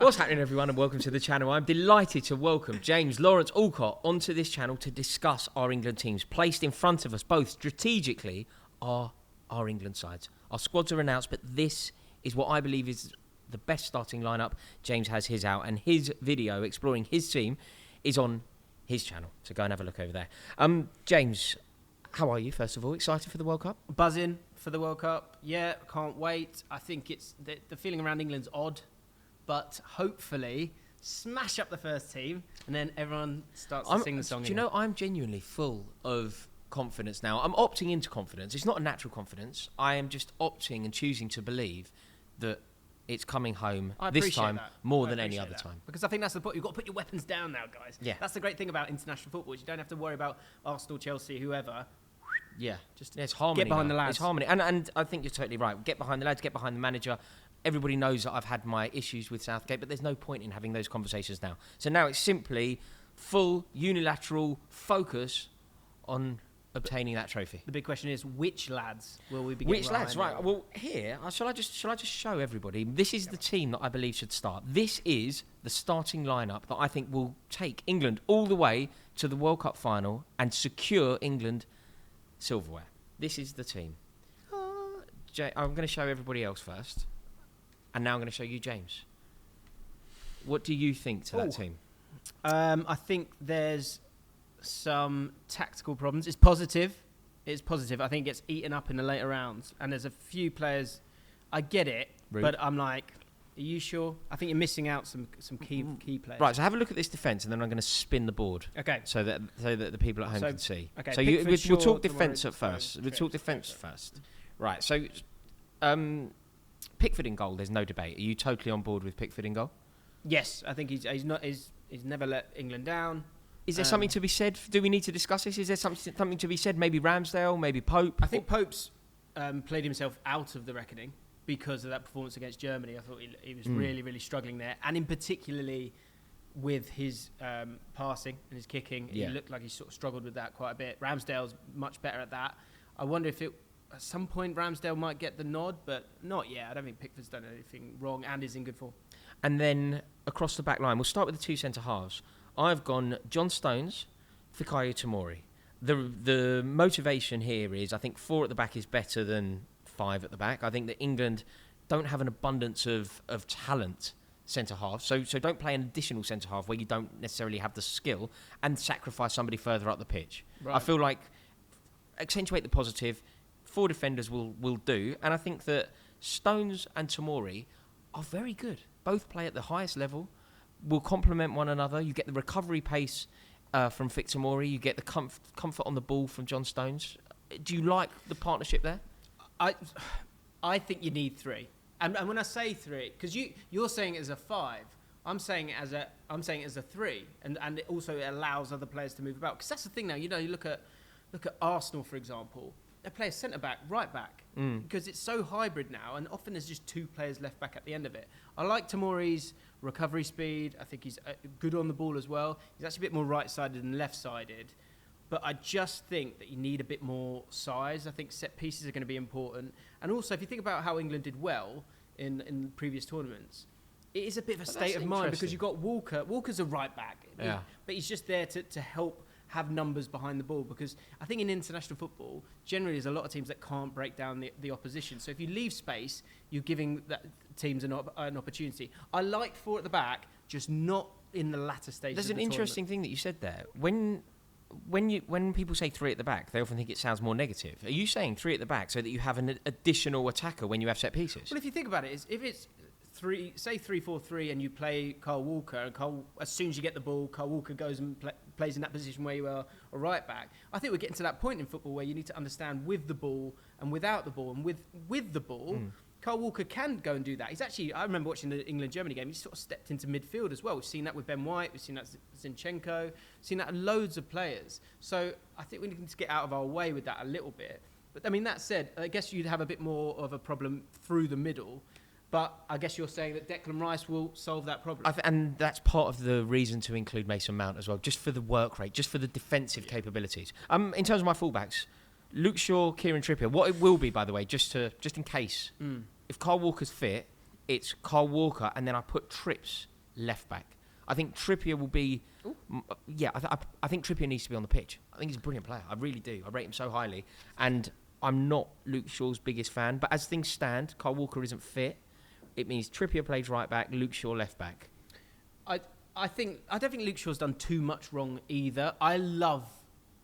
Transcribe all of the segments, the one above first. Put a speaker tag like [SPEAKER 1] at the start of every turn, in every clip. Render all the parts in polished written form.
[SPEAKER 1] What's happening, everyone, and welcome to the channel. I'm delighted to welcome James Lawrence Alcott onto this channel to discuss our England teams. Placed in front of us both strategically are our England sides. Our squads are announced, but this is what I believe is the best starting lineup. James has his out, and his video exploring his team is on his channel. So go and have a look over there. James, how are you, first of all? Excited for the World Cup?
[SPEAKER 2] Buzzing for the World Cup. Yeah, can't wait. I think it's the feeling around England's odd, but hopefully smash up the first team and then everyone starts to sing the song.
[SPEAKER 1] Do you know, I'm genuinely full of confidence now. I'm opting into confidence. It's not a natural confidence. I am just opting and choosing to believe that it's coming home this time more than any other time.
[SPEAKER 2] Because I think that's the point. You've got to put your weapons down now, guys.
[SPEAKER 1] Yeah.
[SPEAKER 2] That's the great thing about international football is you don't have to worry about Arsenal, Chelsea, whoever.
[SPEAKER 1] Yeah, it's harmony.
[SPEAKER 2] Get behind
[SPEAKER 1] now.
[SPEAKER 2] the lads.
[SPEAKER 1] It's harmony. And I think you're totally right. Get behind the lads, get behind the manager. Everybody knows that I've had my issues with Southgate, but there's no point in having those conversations now. So now it's simply full unilateral focus on obtaining that trophy.
[SPEAKER 2] The big question is, which lads will we be getting
[SPEAKER 1] Which lads? Right. Well, here, shall I just show everybody? This is the team that I believe should start. This is the starting lineup that I think will take England all the way to the World Cup final and secure England silverware. This is the team. I'm going to show everybody else first, and now I'm going to show you, James. What do you think to that team?
[SPEAKER 2] I think there's some tactical problems. It's positive. I think it gets eaten up in the later rounds, and there's a few players. I get it, but I'm like, are you sure? I think you're missing out some key players.
[SPEAKER 1] Right, so have a look at this defence, and then I'm going to spin the board.
[SPEAKER 2] Okay.
[SPEAKER 1] So that the people at home can see.
[SPEAKER 2] Okay.
[SPEAKER 1] So we'll talk defence at first. We'll talk defence first. Right. So, Pickford in goal. There's no debate. Are you totally on board with Pickford in goal?
[SPEAKER 2] Yes, I think he's never let England down.
[SPEAKER 1] Is there something to be said? Do we need to discuss this? Is there something to be said? Maybe Ramsdale, maybe Pope.
[SPEAKER 2] I think Pope's played himself out of the reckoning because of that performance against Germany. I thought he was really, really struggling there. And in particularly with his passing and his kicking, he looked like he sort of struggled with that quite a bit. Ramsdale's much better at that. I wonder if at some point Ramsdale might get the nod, but not yet. I don't think Pickford's done anything wrong and is in good form.
[SPEAKER 1] And then across the back line, we'll start with the two centre-halves. I've gone John Stones, Fikayo Tomori. The motivation here is I think 4 at the back is better than 5 at the back. I think that England don't have an abundance of talent centre-half, so don't play an additional centre-half where you don't necessarily have the skill and sacrifice somebody further up the pitch. Right. I feel like accentuate the positive, 4 defenders will do, and I think that Stones and Tomori are very good. Both play at the highest level, will complement one another. You get the recovery pace from Fikayo Tomori, you get the comfort on the ball from John Stones. Do you like the partnership there?
[SPEAKER 2] I think you need 3, and when I say 3, because you're saying it as a 5, I'm saying it as a 3, and it also allows other players to move about. Because that's the thing now. You know, you look at Arsenal, for example. They play a centre back, right back, because it's so hybrid now, and often there's just 2 players left back at the end of it. I like Tomori's recovery speed. I think he's good on the ball as well. He's actually a bit more right-sided than left-sided. But I just think that you need a bit more size. I think set pieces are going to be important. And also, if you think about how England did well in previous tournaments, it is a bit of a state of mind because you've got Walker. Walker's a right back, but he's just there to help have numbers behind the ball, because I think in international football, generally there's a lot of teams that can't break down the opposition. So if you leave space, you're giving teams an opportunity. I like 4 at the back, just not in the latter stages.
[SPEAKER 1] There's an interesting thing that you said there. When people say 3 at the back, they often think it sounds more negative. Are you saying 3 at the back so that you have an additional attacker when you have set pieces?
[SPEAKER 2] Well, if you think about it, if it's 3-4-3, and you play Kyle Walker, and as soon as you get the ball, Kyle Walker goes and plays in that position where you are a right back. I think we're getting to that point in football where you need to understand with the ball and without the ball, and with the ball, Kyle Walker can go and do that. He's actually, I remember watching the England-Germany game, he sort of stepped into midfield as well. We've seen that with Ben White, we've seen that with Zinchenko, we've seen that with loads of players. So I think we need to get out of our way with that a little bit. But I mean, that said, I guess you'd have a bit more of a problem through the middle. But I guess you're saying that Declan Rice will solve that problem.
[SPEAKER 1] And that's part of the reason to include Mason Mount as well, just for the work rate, just for the defensive capabilities. In terms of my fullbacks, Luke Shaw, Kieran Trippier, what it will be, by the way, just in case, if Kyle Walker's fit, it's Kyle Walker, and then I put Trips left back. I think Trippier will be... I think Trippier needs to be on the pitch. I think he's a brilliant player. I really do. I rate him so highly. And I'm not Luke Shaw's biggest fan, but as things stand, Kyle Walker isn't fit. It means Trippier plays right back, Luke Shaw left back.
[SPEAKER 2] I don't think Luke Shaw's done too much wrong either. I love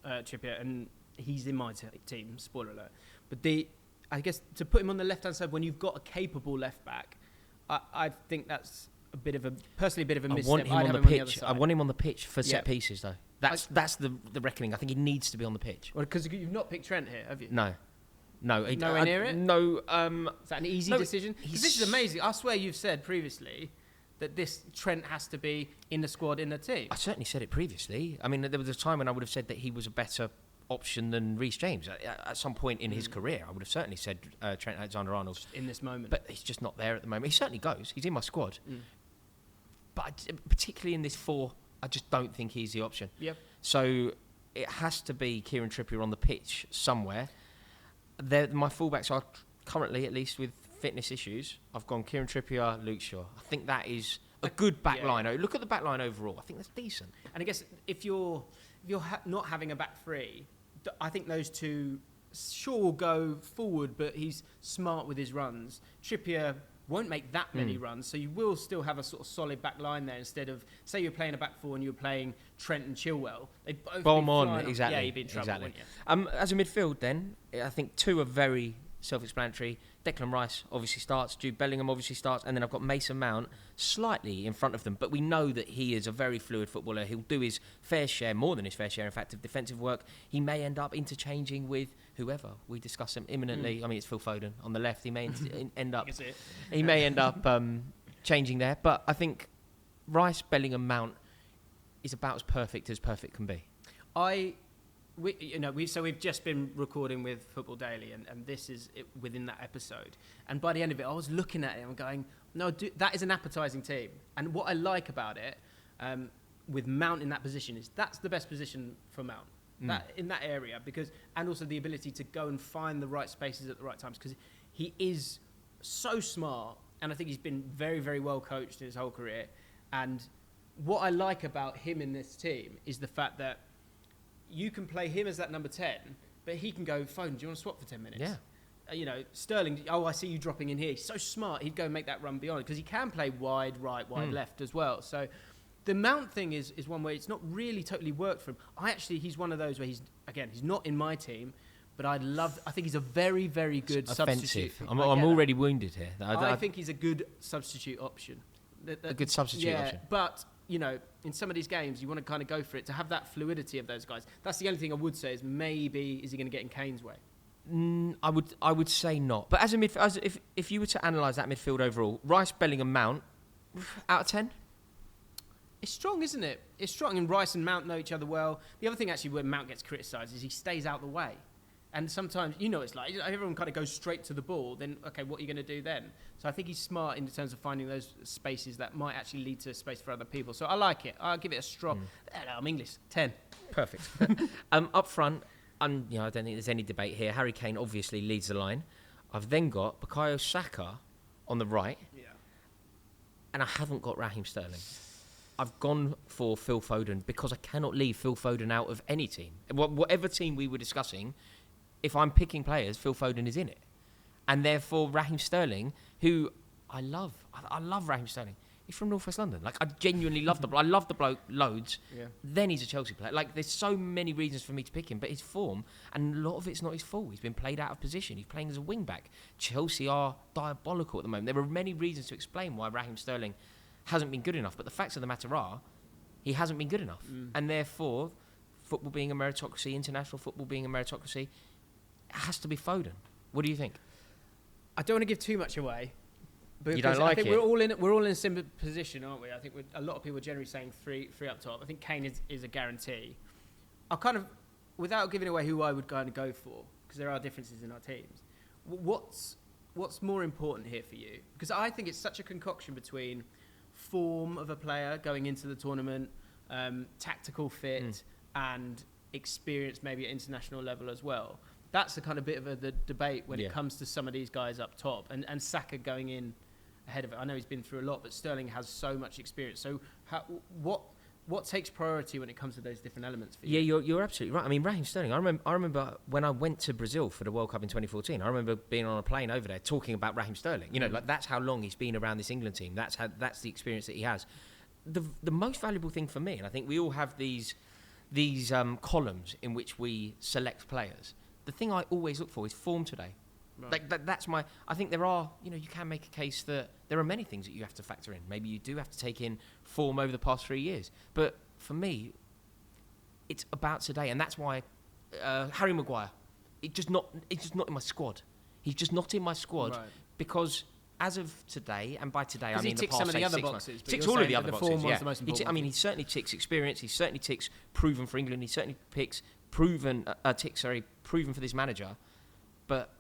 [SPEAKER 2] Trippier, and he's in my team, spoiler alert. But I guess to put him on the left-hand side when you've got a capable left back, I think that's a bit of a misstep.
[SPEAKER 1] I want him on the pitch. I want him on the pitch for set pieces, though. That's the reckoning. I think he needs to be on the pitch.
[SPEAKER 2] Well, because you've not picked Trent here, have you?
[SPEAKER 1] No.
[SPEAKER 2] Nowhere near it?
[SPEAKER 1] No.
[SPEAKER 2] Is that an easy decision? Because this is amazing. I swear you've said previously that this Trent has to be in the squad, in the team.
[SPEAKER 1] I certainly said it previously. I mean, there was a time when I would have said that he was a better option than Reece James. At some point in his career, I would have certainly said Trent Alexander-Arnold.
[SPEAKER 2] Just in this moment.
[SPEAKER 1] But he's just not there at the moment. He certainly goes. He's in my squad. But particularly in this 4, I just don't think he's the option.
[SPEAKER 2] Yep.
[SPEAKER 1] So it has to be Kieran Trippier on the pitch somewhere. My fullbacks are currently, at least with fitness issues, I've gone Kieran Trippier, Luke Shaw. I think that is a good back line. Look at the back line overall. I think that's decent.
[SPEAKER 2] And I guess if you're not having a back three, I think those two, Shaw will go forward, but he's smart with his runs. Trippier won't make that many runs, so you will still have a sort of solid back line there instead of, say you're playing a back 4 and you're playing Trent and Chilwell. They'd both
[SPEAKER 1] Bomb
[SPEAKER 2] be
[SPEAKER 1] on, exactly.
[SPEAKER 2] Yeah, you'd be in trouble,
[SPEAKER 1] exactly.
[SPEAKER 2] wouldn't you?
[SPEAKER 1] As a midfield then, I think 2 are very self-explanatory. Declan Rice obviously starts, Jude Bellingham obviously starts, and then I've got Mason Mount slightly in front of them. But we know that he is a very fluid footballer. He'll do his fair share, more than his fair share, in fact, of defensive work. He may end up interchanging with whoever. We discuss him imminently. I mean, it's Phil Foden on the left. He may end up... He may end up changing there. But I think Rice, Bellingham, Mount is about as perfect can be.
[SPEAKER 2] We've just been recording with Football Daily, and this is within that episode. And by the end of it, I was looking at it and going, no, that is an appetising team. And what I like about it, with Mount in that position, is that's the best position for Mount. In that area, and also the ability to go and find the right spaces at the right times, because he is so smart, and I think he's been very, very well coached in his whole career. And what I like about him in this team is the fact that you can play him as that number 10, but he can go, Phone, do you want to swap for 10 minutes?
[SPEAKER 1] Yeah.
[SPEAKER 2] Sterling, I see you dropping in here. He's so smart, he'd go and make that run beyond, because he can play wide right, wide left as well. So the Mount thing is one where it's not really totally worked for him. He's one of those where he's not in my team, but I think he's a very, very good substitute.
[SPEAKER 1] I'm already wounded here.
[SPEAKER 2] I think he's a good substitute option.
[SPEAKER 1] A good substitute option.
[SPEAKER 2] But, in some of these games, you want to kind of go for it, to have that fluidity of those guys. That's the only thing I would say is maybe, is he going to get in Kane's way?
[SPEAKER 1] I would say not. But as a midfield, if you were to analyse that midfield overall, Rice, Bellingham, Mount, out of 10?
[SPEAKER 2] It's strong, isn't it? It's strong, and Rice and Mount know each other well. The other thing, actually, where Mount gets criticised is he stays out the way. And sometimes, it's like, everyone kind of goes straight to the ball, then, okay, what are you going to do then? So I think he's smart in terms of finding those spaces that might actually lead to space for other people. So I like it. I'll give it a strong, I'm English, 10.
[SPEAKER 1] Perfect. Up front, I don't think there's any debate here. Harry Kane obviously leads the line. I've then got Bukayo Saka on the right.
[SPEAKER 2] Yeah.
[SPEAKER 1] And I haven't got Raheem Sterling. I've gone for Phil Foden because I cannot leave Phil Foden out of any team. Whatever team we were discussing, if I'm picking players, Phil Foden is in it. And therefore, Raheem Sterling, who I love Raheem Sterling. He's from North West London. Like, I genuinely love the bloke. I love the bloke loads. Yeah. Then he's a Chelsea player. Like, there's so many reasons for me to pick him, but his form, and a lot of it's not his fault. He's been played out of position. He's playing as a wing-back. Chelsea are diabolical at the moment. There are many reasons to explain why Raheem Sterling hasn't been good enough, but the facts of the matter are, he hasn't been good enough. And therefore, football being a meritocracy, international football being a meritocracy, it has to be Foden. What do you think?
[SPEAKER 2] I don't want to give too much away.
[SPEAKER 1] You don't like
[SPEAKER 2] I think
[SPEAKER 1] it?
[SPEAKER 2] We're all in a similar position, aren't we? I think a lot of people are generally saying three up top. I think Kane is a guarantee. I'll kind of, without giving away who I would kind of go for, because there are differences in our teams. What's more important here for you? Because I think it's such a concoction between form of a player going into the tournament, tactical fit, and experience maybe at international level as well. That's the kind of bit of the debate when it comes to some of these guys up top, and Saka going in ahead of it. I know he's been through a lot, but Sterling has so much experience. So what takes priority when it comes to those different elements for you?
[SPEAKER 1] Yeah, you're absolutely right. I mean, Raheem Sterling, I remember when I went to Brazil for the World Cup in 2014, I remember being on a plane over there talking about Raheem Sterling. You know, like that's how long he's been around this England team. That's the experience that he has. The most valuable thing for me, and I think we all have these columns in which we select players. The thing I always look for is form today. Right. That's my. I think there are. You know, you can make a case that there are many things that you have to factor in. Maybe you do have to take in form over the past 3 years. But for me, it's about today, and that's why Harry Maguire. It's just not in my squad. He's just not in my squad because as of today, and by today I mean the past
[SPEAKER 2] some of the other
[SPEAKER 1] 6
[SPEAKER 2] boxes,
[SPEAKER 1] months. Ticks all of the other boxes.
[SPEAKER 2] Form was the most important.
[SPEAKER 1] He certainly ticks experience. He certainly ticks proven for England. He certainly ticks proven for this manager. But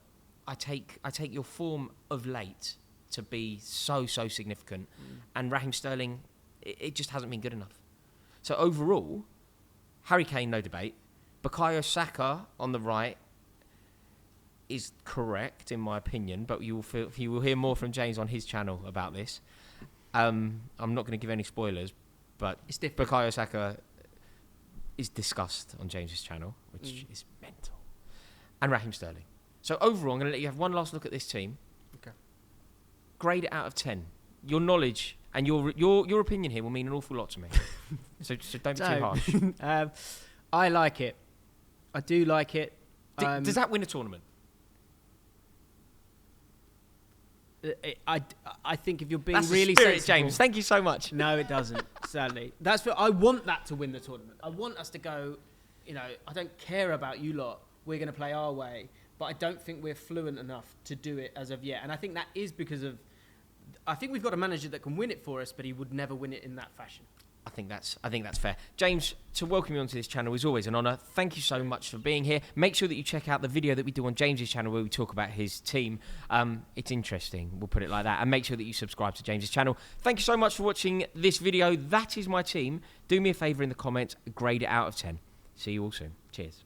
[SPEAKER 1] I take your form of late to be so significant, and Raheem Sterling, it just hasn't been good enough. So overall, Harry Kane, no debate. Bukayo Saka on the right is correct in my opinion, but you will hear more from James on his channel about this. I'm not going to give any spoilers, but
[SPEAKER 2] it's different.
[SPEAKER 1] Bukayo Saka is discussed on James's channel, which is mental, and Raheem Sterling. So overall, I'm going to let you have one last look at this team.
[SPEAKER 2] Okay.
[SPEAKER 1] Grade it out of 10. Your knowledge and your opinion here will mean an awful lot to me. so don't be too harsh.
[SPEAKER 2] I like it. I do like it.
[SPEAKER 1] Does that win a tournament?
[SPEAKER 2] I think if you're being
[SPEAKER 1] That's
[SPEAKER 2] really
[SPEAKER 1] the spirit,
[SPEAKER 2] sensible,
[SPEAKER 1] James. Thank you so much.
[SPEAKER 2] No, it doesn't. Sadly, I want that to win the tournament. I want us to go. You know, I don't care about you lot. We're going to play our way. But I don't think we're fluent enough to do it as of yet. And I think that is because of... I think we've got a manager that can win it for us, but he would never win it in that fashion.
[SPEAKER 1] I think that's fair. James, to welcome you onto this channel is always an honour. Thank you so much for being here. Make sure that you check out the video that we do on James's channel where we talk about his team. It's interesting, we'll put it like that. And make sure that you subscribe to James's channel. Thank you so much for watching this video. That is my team. Do me a favour in the comments, grade it out of 10. See you all soon. Cheers.